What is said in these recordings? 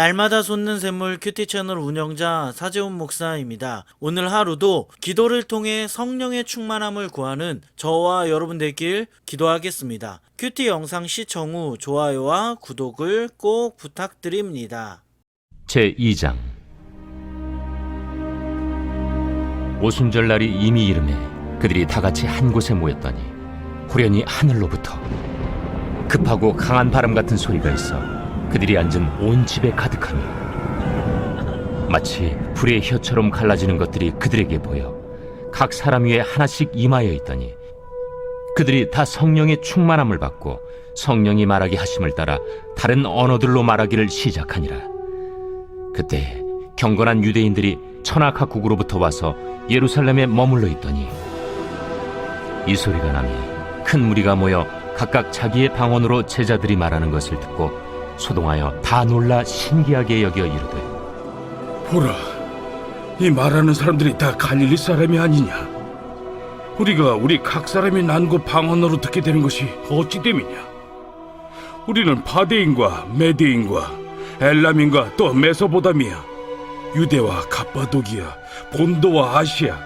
날마다 솟는 샘물 큐티 채널 운영자 사재훈 목사입니다. 오늘 하루도 기도를 통해 성령의 충만함을 구하는 저와 여러분 되길 기도하겠습니다. 큐티 영상 시청 후 좋아요와 구독을 꼭 부탁드립니다. 제2장 오순절 날이 이미 이름에 그들이 다같이 한 곳에 모였더니 후련히 하늘로부터 급하고 강한 바람 같은 소리가 있어 그들이 앉은 온 집에 가득하며 마치 불의 혀처럼 갈라지는 것들이 그들에게 보여 각 사람 위에 하나씩 임하여 있더니 그들이 다 성령의 충만함을 받고 성령이 말하게 하심을 따라 다른 언어들로 말하기를 시작하니라. 그때 경건한 유대인들이 천하 각국으로부터 와서 예루살렘에 머물러 있더니 이 소리가 나며 큰 무리가 모여 각각 자기의 방언으로 제자들이 말하는 것을 듣고 소동하여 다 놀라 신기하게 여겨 이르되, 보라, 이 말하는 사람들이 다 갈릴리 사람이 아니냐? 우리가 우리 각 사람이 난 곳 방언으로 듣게 되는 것이 어찌 됨이냐? 우리는 바데인과 메데인과 엘람인과 또 메소보다미아, 유대와 갑바도기아, 본도와 아시아,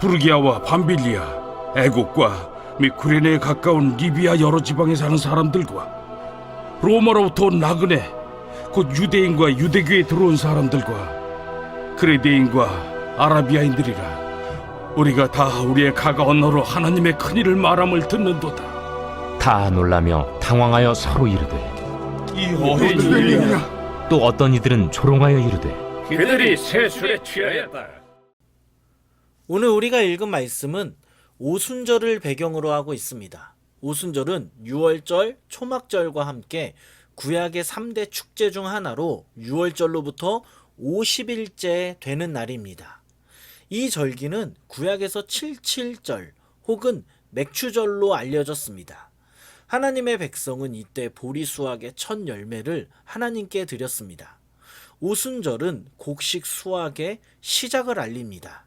부르기아와 밤빌리아, 애국과 및 구레네에 가까운 리비아 여러 지방에 사는 사람들과 로마로부터 온 나그네, 곧 유대인과 유대교에 들어온 사람들과 그레데인과 아라비아인들이라. 우리가 다 우리의 각 언어로 하나님의 큰일을 말함을 듣는도다. 다 놀라며 당황하여 서로 이르되, 이 어린 일이냐? 또 어떤 이들은 조롱하여 이르되, 그들이 세술에 취하였다. 오늘 우리가 읽은 말씀은 오순절을 배경으로 하고 있습니다. 오순절은 유월절, 초막절과 함께 구약의 3대 축제 중 하나로 유월절로부터 50일째 되는 날입니다. 이 절기는 구약에서 77절 혹은 맥추절로 알려졌습니다. 하나님의 백성은 이때 보리수확의 첫 열매를 하나님께 드렸습니다. 오순절은 곡식 수확의 시작을 알립니다.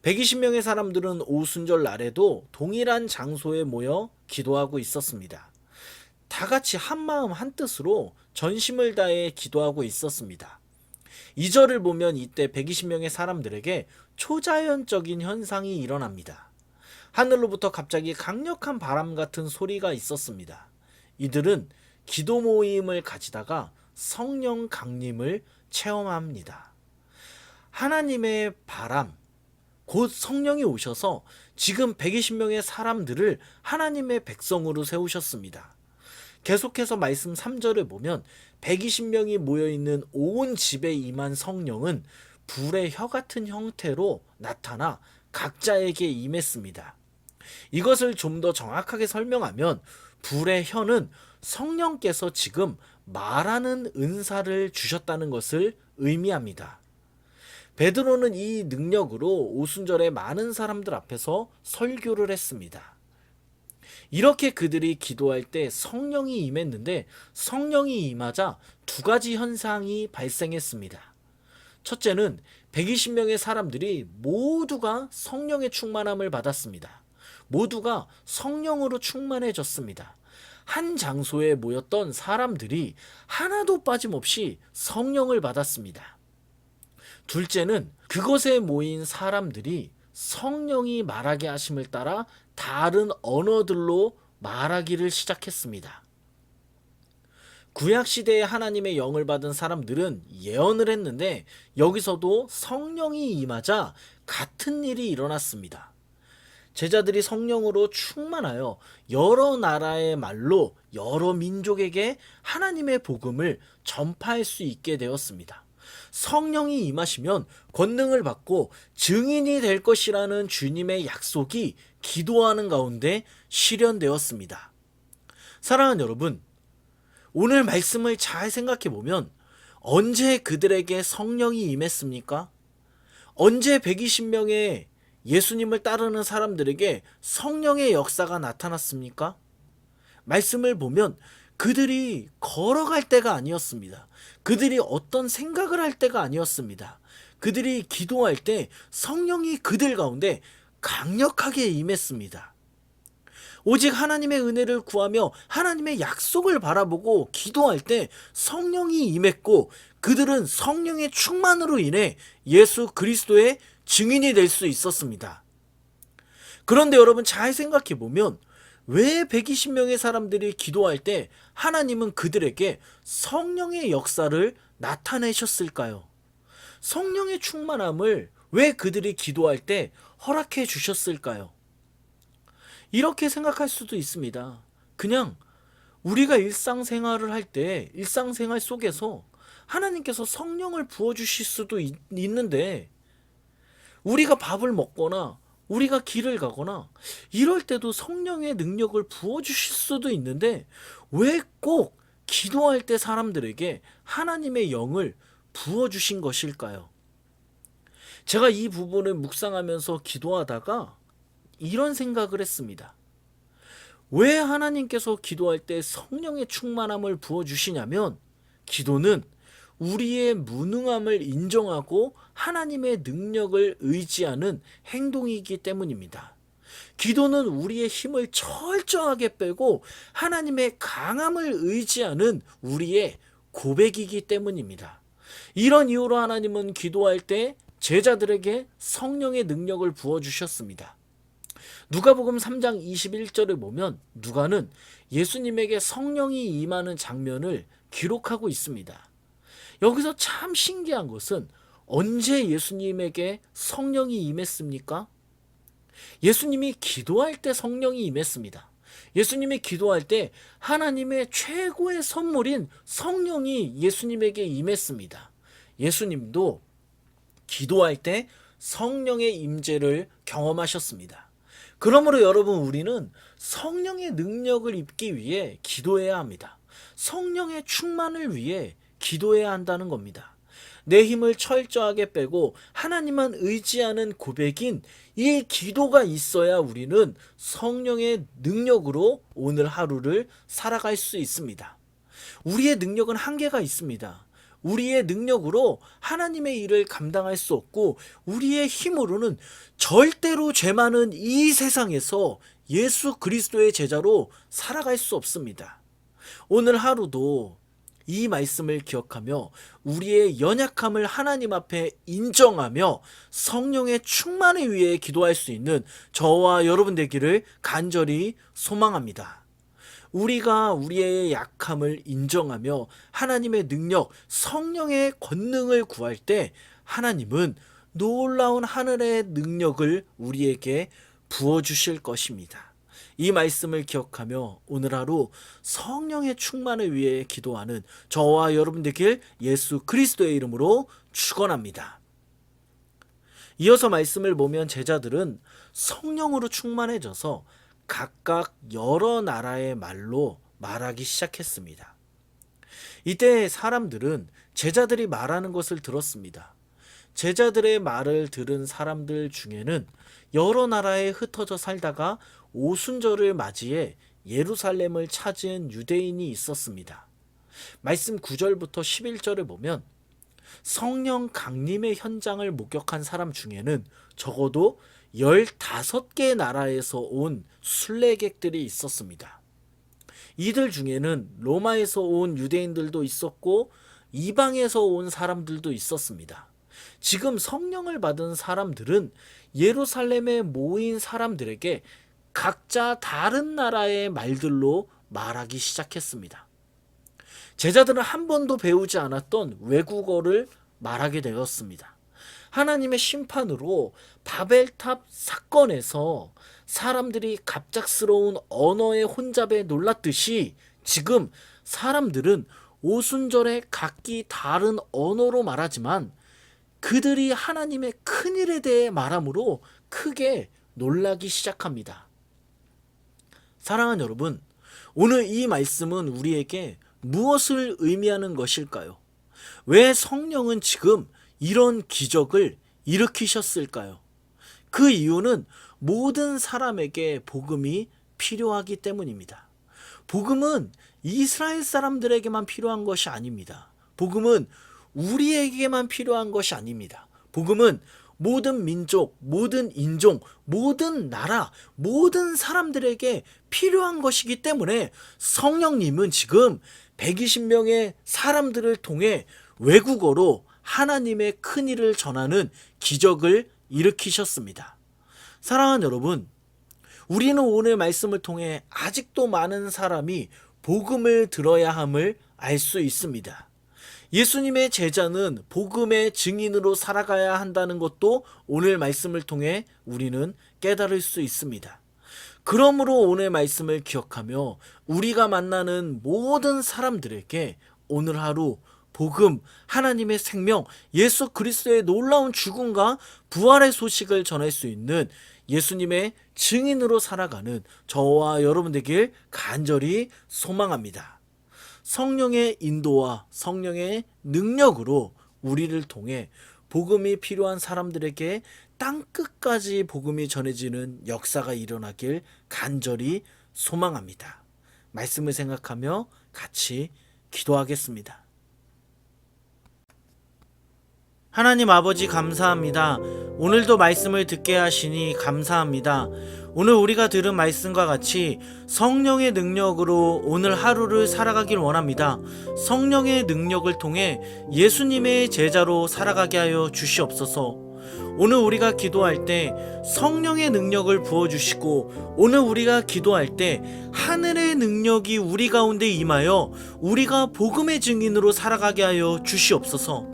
120명의 사람들은 오순절 날에도 동일한 장소에 모여 기도하고 있었습니다. 다 같이 한마음 한뜻으로 전심을 다해 기도하고 있었습니다. 이 절을 보면 이때 120명의 사람들에게 초자연적인 현상이 일어납니다. 하늘로부터 갑자기 강력한 바람 같은 소리가 있었습니다. 이들은 기도 모임을 가지다가 성령 강림을 체험합니다. 하나님의 바람, 곧 성령이 오셔서 지금 120명의 사람들을 하나님의 백성으로 세우셨습니다. 계속해서 말씀 3절을 보면 120명이 모여있는 온 집에 임한 성령은 불의 혀 같은 형태로 나타나 각자에게 임했습니다. 이것을 좀 더 정확하게 설명하면 불의 혀는 성령께서 지금 말하는 은사를 주셨다는 것을 의미합니다. 베드로는 이 능력으로 오순절에 많은 사람들 앞에서 설교를 했습니다. 이렇게 그들이 기도할 때 성령이 임했는데 성령이 임하자 두 가지 현상이 발생했습니다. 첫째는 120명의 사람들이 모두가 성령의 충만함을 받았습니다. 모두가 성령으로 충만해졌습니다. 한 장소에 모였던 사람들이 하나도 빠짐없이 성령을 받았습니다. 둘째는 그곳에 모인 사람들이 성령이 말하게 하심을 따라 다른 언어들로 말하기를 시작했습니다. 구약시대에 하나님의 영을 받은 사람들은 예언을 했는데 여기서도 성령이 임하자 같은 일이 일어났습니다. 제자들이 성령으로 충만하여 여러 나라의 말로 여러 민족에게 하나님의 복음을 전파할 수 있게 되었습니다. 성령이 임하시면 권능을 받고 증인이 될 것이라는 주님의 약속이 기도하는 가운데 실현되었습니다. 사랑하는 여러분, 오늘 말씀을 잘 생각해 보면 언제 그들에게 성령이 임했습니까? 언제 120명의 예수님을 따르는 사람들에게 성령의 역사가 나타났습니까? 말씀을 보면 그들이 걸어갈 때가 아니었습니다. 그들이 어떤 생각을 할 때가 아니었습니다. 그들이 기도할 때 성령이 그들 가운데 강력하게 임했습니다. 오직 하나님의 은혜를 구하며 하나님의 약속을 바라보고 기도할 때 성령이 임했고 그들은 성령의 충만으로 인해 예수 그리스도의 증인이 될 수 있었습니다. 그런데 여러분 잘 생각해 보면 왜 120명의 사람들이 기도할 때 하나님은 그들에게 성령의 역사를 나타내셨을까요? 성령의 충만함을 왜 그들이 기도할 때 허락해 주셨을까요? 이렇게 생각할 수도 있습니다. 그냥 우리가 일상생활을 할 때 일상생활 속에서 하나님께서 성령을 부어주실 수도 있는데 우리가 밥을 먹거나 우리가 길을 가거나 이럴 때도 성령의 능력을 부어주실 수도 있는데 왜 꼭 기도할 때 사람들에게 하나님의 영을 부어주신 것일까요? 제가 이 부분을 묵상하면서 기도하다가 이런 생각을 했습니다. 왜 하나님께서 기도할 때 성령의 충만함을 부어주시냐면 기도는 우리의 무능함을 인정하고 하나님의 능력을 의지하는 행동이기 때문입니다. 기도는 우리의 힘을 철저하게 빼고 하나님의 강함을 의지하는 우리의 고백이기 때문입니다. 이런 이유로 하나님은 기도할 때 제자들에게 성령의 능력을 부어주셨습니다. 누가복음 3장 21절을 보면 누가는 예수님에게 성령이 임하는 장면을 기록하고 있습니다. 여기서 참 신기한 것은 언제 예수님에게 성령이 임했습니까? 예수님이 기도할 때 성령이 임했습니다. 예수님이 기도할 때 하나님의 최고의 선물인 성령이 예수님에게 임했습니다. 예수님도 기도할 때 성령의 임재를 경험하셨습니다. 그러므로 여러분 우리는 성령의 능력을 입기 위해 기도해야 합니다. 성령의 충만을 위해 기도해야 한다는 겁니다. 내 힘을 철저하게 빼고 하나님만 의지하는 고백인 이 기도가 있어야 우리는 성령의 능력으로 오늘 하루를 살아갈 수 있습니다. 우리의 능력은 한계가 있습니다. 우리의 능력으로 하나님의 일을 감당할 수 없고 우리의 힘으로는 절대로 죄 많은 이 세상에서 예수 그리스도의 제자로 살아갈 수 없습니다. 오늘 하루도 이 말씀을 기억하며 우리의 연약함을 하나님 앞에 인정하며 성령의 충만을 위해 기도할 수 있는 저와 여러분 되기를 간절히 소망합니다. 우리가 우리의 약함을 인정하며 하나님의 능력, 성령의 권능을 구할 때 하나님은 놀라운 하늘의 능력을 우리에게 부어주실 것입니다. 이 말씀을 기억하며 오늘 하루 성령의 충만을 위해 기도하는 저와 여러분 되길 예수 그리스도의 이름으로 축원합니다. 이어서 말씀을 보면 제자들은 성령으로 충만해져서 각각 여러 나라의 말로 말하기 시작했습니다. 이때 사람들은 제자들이 말하는 것을 들었습니다. 제자들의 말을 들은 사람들 중에는 여러 나라에 흩어져 살다가 오순절을 맞이해 예루살렘을 찾은 유대인이 있었습니다. 말씀 9절부터 11절을 보면 성령 강림의 현장을 목격한 사람 중에는 적어도 15개 나라에서 온 순례객들이 있었습니다. 이들 중에는 로마에서 온 유대인들도 있었고 이방에서 온 사람들도 있었습니다. 지금 성령을 받은 사람들은 예루살렘에 모인 사람들에게 각자 다른 나라의 말들로 말하기 시작했습니다. 제자들은 한 번도 배우지 않았던 외국어를 말하게 되었습니다. 하나님의 심판으로 바벨탑 사건에서 사람들이 갑작스러운 언어의 혼잡에 놀랐듯이 지금 사람들은 오순절에 각기 다른 언어로 말하지만 그들이 하나님의 큰일에 대해 말함으로 크게 놀라기 시작합니다. 사랑하는 여러분, 오늘 이 말씀은 우리에게 무엇을 의미하는 것일까요? 왜 성령은 지금 이런 기적을 일으키셨을까요? 그 이유는 모든 사람에게 복음이 필요하기 때문입니다. 복음은 이스라엘 사람들에게만 필요한 것이 아닙니다. 복음은 우리에게만 필요한 것이 아닙니다. 복음은 모든 민족, 모든 인종, 모든 나라, 모든 사람들에게 필요한 것이기 때문에 성령님은 지금 120명의 사람들을 통해 외국어로 하나님의 큰 일을 전하는 기적을 일으키셨습니다. 사랑하는 여러분, 우리는 오늘 말씀을 통해 아직도 많은 사람이 복음을 들어야 함을 알 수 있습니다. 예수님의 제자는 복음의 증인으로 살아가야 한다는 것도 오늘 말씀을 통해 우리는 깨달을 수 있습니다. 그러므로 오늘 말씀을 기억하며 우리가 만나는 모든 사람들에게 오늘 하루 복음, 하나님의 생명, 예수 그리스도의 놀라운 죽음과 부활의 소식을 전할 수 있는 예수님의 증인으로 살아가는 저와 여러분 되길 간절히 소망합니다. 성령의 인도와 성령의 능력으로 우리를 통해 복음이 필요한 사람들에게 땅끝까지 복음이 전해지는 역사가 일어나길 간절히 소망합니다. 말씀을 생각하며 같이 기도하겠습니다. 하나님 아버지 감사합니다. 오늘도 말씀을 듣게 하시니 감사합니다. 오늘 우리가 들은 말씀과 같이 성령의 능력으로 오늘 하루를 살아가길 원합니다. 성령의 능력을 통해 예수님의 제자로 살아가게 하여 주시옵소서. 오늘 우리가 기도할 때 성령의 능력을 부어주시고 오늘 우리가 기도할 때 하늘의 능력이 우리 가운데 임하여 우리가 복음의 증인으로 살아가게 하여 주시옵소서.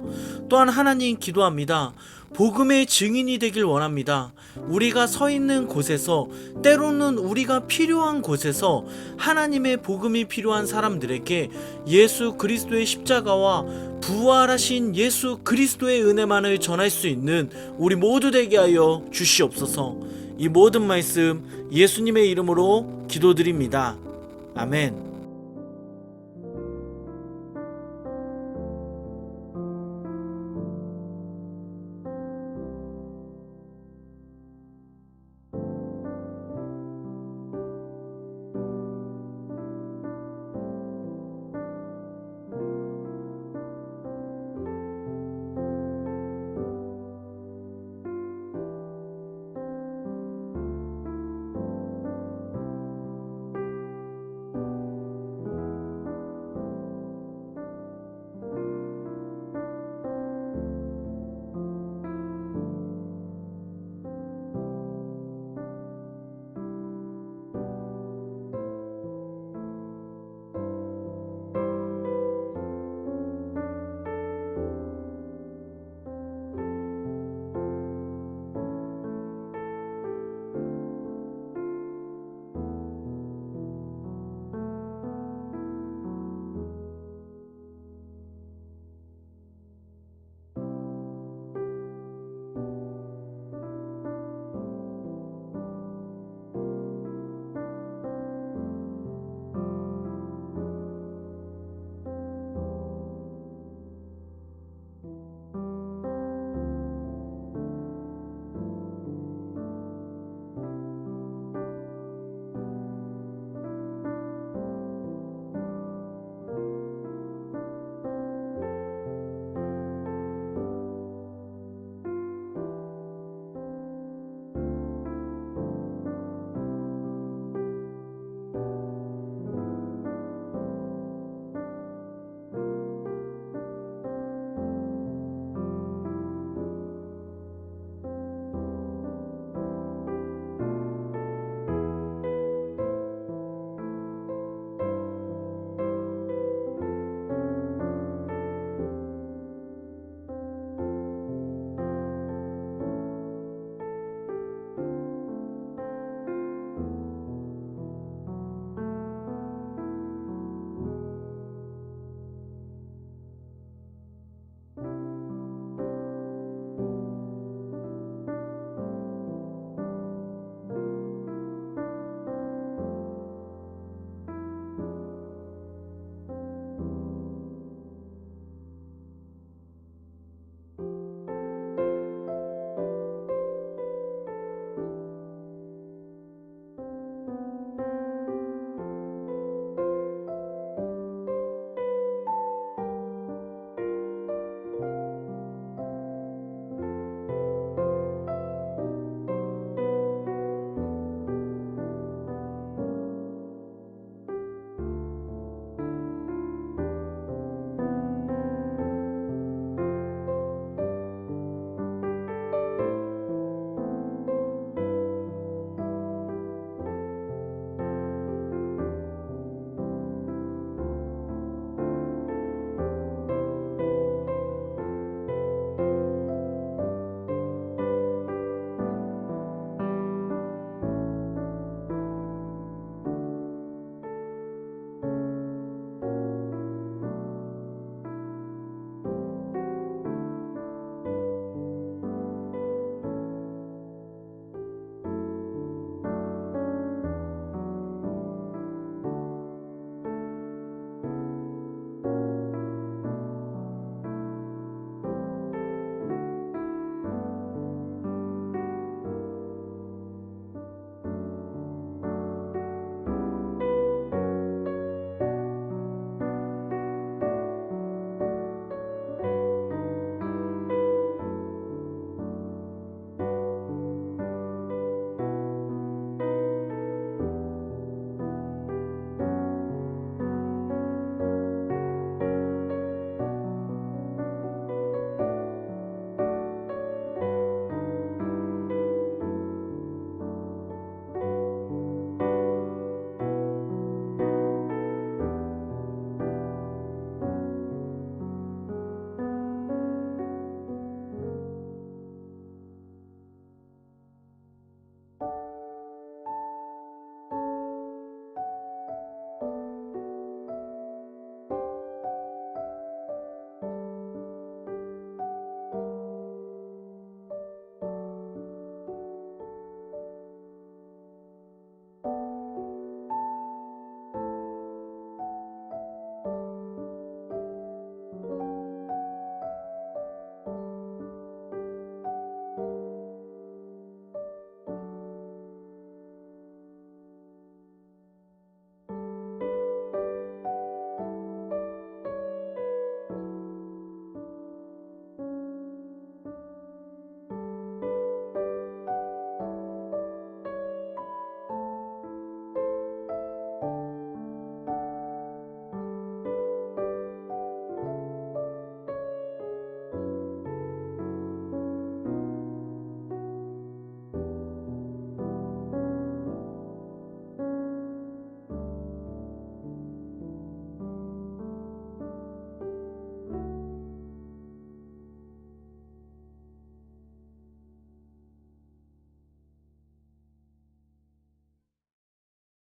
또한 하나님 기도합니다. 복음의 증인이 되길 원합니다. 우리가 서 있는 곳에서 때로는 우리가 필요한 곳에서 하나님의 복음이 필요한 사람들에게 예수 그리스도의 십자가와 부활하신 예수 그리스도의 은혜만을 전할 수 있는 우리 모두 되게 하여 주시옵소서. 이 모든 말씀 예수님의 이름으로 기도드립니다. 아멘.